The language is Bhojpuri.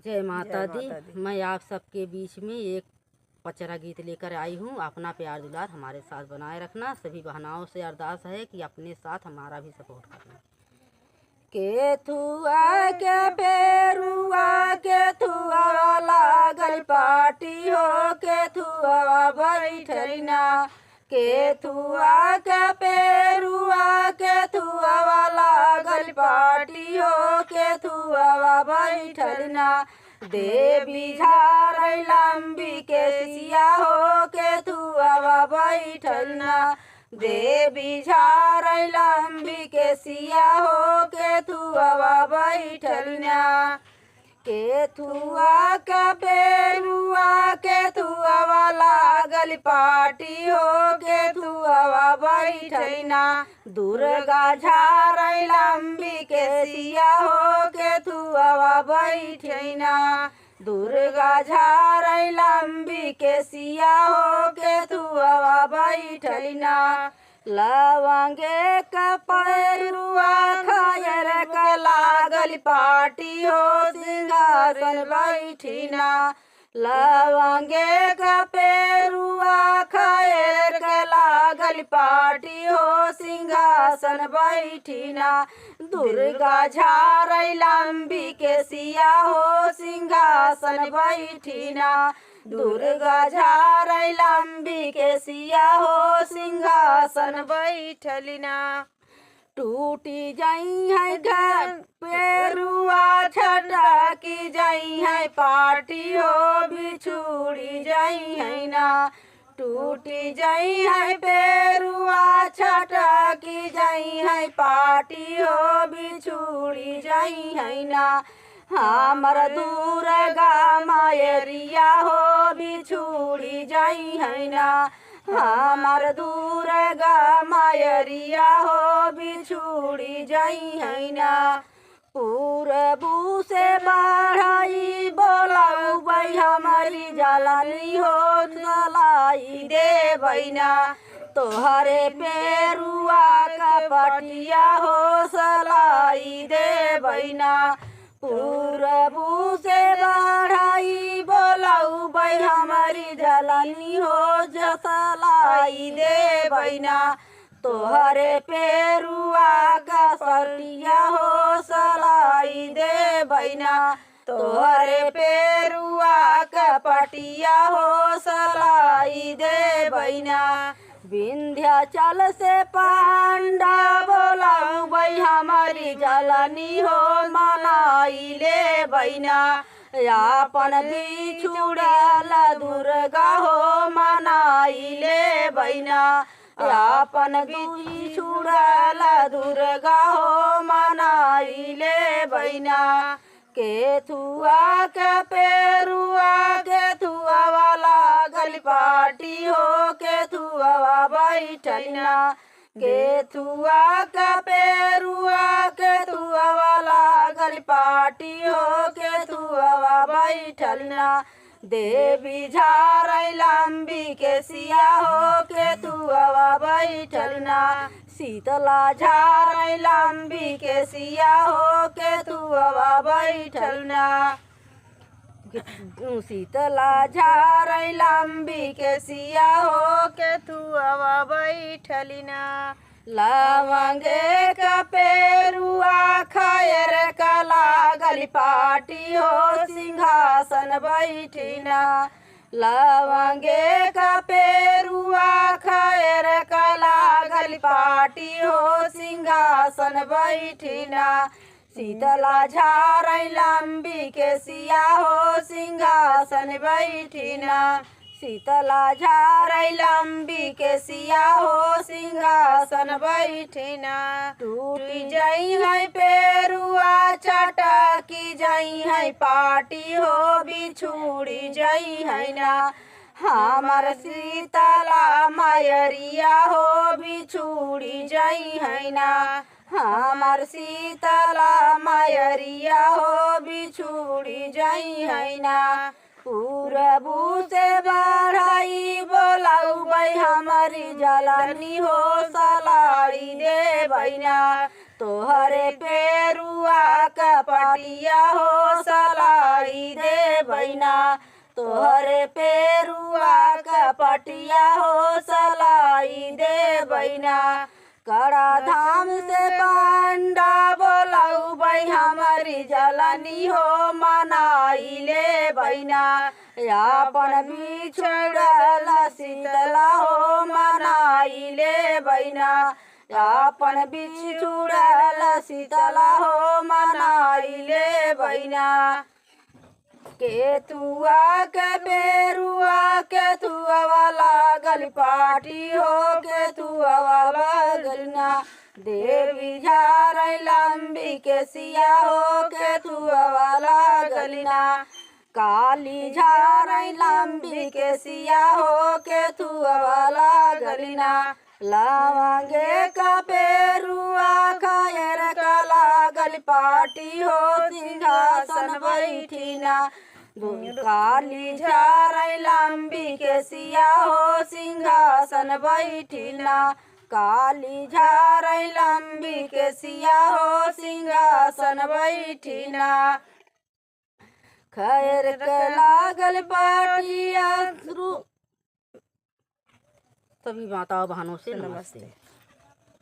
जय माता जय दी। माता दी। मैं आप सबके बीच में एक पचरा गीत लेकर आई हूँ। अपना प्यार दुलार हमारे साथ बनाए रखना। सभी बहनाओं से अरदास है कि अपने साथ हमारा भी सपोर्ट करना। केथुआ के पेरुआ केथुआ लागल पार्टी हो, केथुआ बैठना। केथुआ के पेरुआ केथुआ लागल पार्टी हो, केथुआ बैठना। देवी झारै लंबी केसिया हो, केथुआ बैठना। देवी झारै लंबी केसिया हो, केथुआ बैठना। केथुआ के पेरुआ केथुआ लागल पार्टी हो, केथुआ बैठना। दुर्गा झारै लंबी केसिया हो, केथुआ बैठना। दुर्गा झारै लंबी केसिया हो, केथुआ बैठना। लवंगे का पैरुआ खायर का लागल पार्टी हो, सिंहासन बैठना। लवंगे का पेरुआ खायर का लागल पार्टी हो, सिंहासन बैठना। दुर्गा झारै लंबी केसिया हो, सिंहासन बैठना। दुर्गा झारै लंबी केसिया हो, सिंहासन बैठना। टूटी जाई है घर पेरुआ छटा की जाई है पार्टी हो, बिछुड़ी जाई है ना। टूटी जाई है पेरुआ छटा की जाई है पार्टी हो, बिछुड़ी जाई है ना। हमर दुर्गा मायरिया हो, बिछुड़ी जाई है ना। हमर दुर्गा मायरिया हो, बिछुड़ी जाई है ना। पूरबू से बढ़ाई बोलाऊ भाई हमारी जलानी हो, जलाई दे बैना। तोहरे पेरुआ का पटिया हो, सलाई दे बैना। पूरबू से बढ़ाई बोलाऊ भाई हमारी जलानी हो, जलाई दे बैना। तोहरे पेरुआ का सटिया हो, सलाई दे बैना। तोहरे पेरुआ का पटिया हो, सलाई दे बैना। विंध्याचल से पांडा बोलाऊ भाई हमारी जलानी हो, मनाई ले बैना। यापन बिछुड़ल दुर्गा हो, मनाई ले बैना। यापन बिछुड़ल दुर्गा हो, मनाई ले बैना। केथुआ के पेरुआ केथुआ लागल पार्टी हो, केथुआ बैठना। केथुआ के पेरुआ केथुआ लागल पार्टी हो, केथुआ बैठना। देवी झारै लंबी केसिया हो, केथुआ बैठना। शीतला झारै लंबी केसिया हो, केथुआ बैठना। शीतला झारै लंबी केसिया हो, केथुआ बैठना। लवंगे का पेरुआ खायर का लागल पार्टी हो, सिंहासन बैठना। लवंगे का पेरुआ खायर का लागल पार्टी हो, सिंहासन बैठना। शीतला झारै लंबी केसिया हो, सिंहासन बैठना। शीतला झारै लंबी केसिया हो, सिंहासन बैठना। टूटी जाई है पेरुआ छटा की जाई है पार्टी हो, बिछुड़ी जाई है ना। हमर शीतला मायरिया हो, बिछुड़ी जाई है ना। हमर शीतला मायरिया हो, बिछुड़ी जाई है ना। पूरबू से बढ़ाई बोलाऊ भाई हमारी जलानी हो, सलाई दे बैना। तोहरे पेरुआ का पटिया हो, सलाई के पेरुआ का पटिया हो सलाई दे बैना। कड़ा धाम से पांडा बोलाऊ भाई हमारी जलनी हो मनाई ले बैना। यापन बिछड़ल शीतला हो मनाई ले बैना। यापन बिछुड़ल शीतला हो मनाई ले बैना। केतुआ के पेरुआ केतुआ वाला गलपाटी हो केतुआ वाला गलना। देवी झार लंबी के सिया हो केतुआ वाला गलना। काली झार लंबी के सिया हो केतुआ वाला गलना। लवंगे का पेरुआ खायर कला गलपाटी हो सिंहासन बैठीना। काली झार लंबी के सिया हो सिंहासन बैठीना। काली झार लंबी के सिया हो सिंहासन बैठीना। खैर के लागल पाटिया। सभी माताओं बहनों से नमस्ते।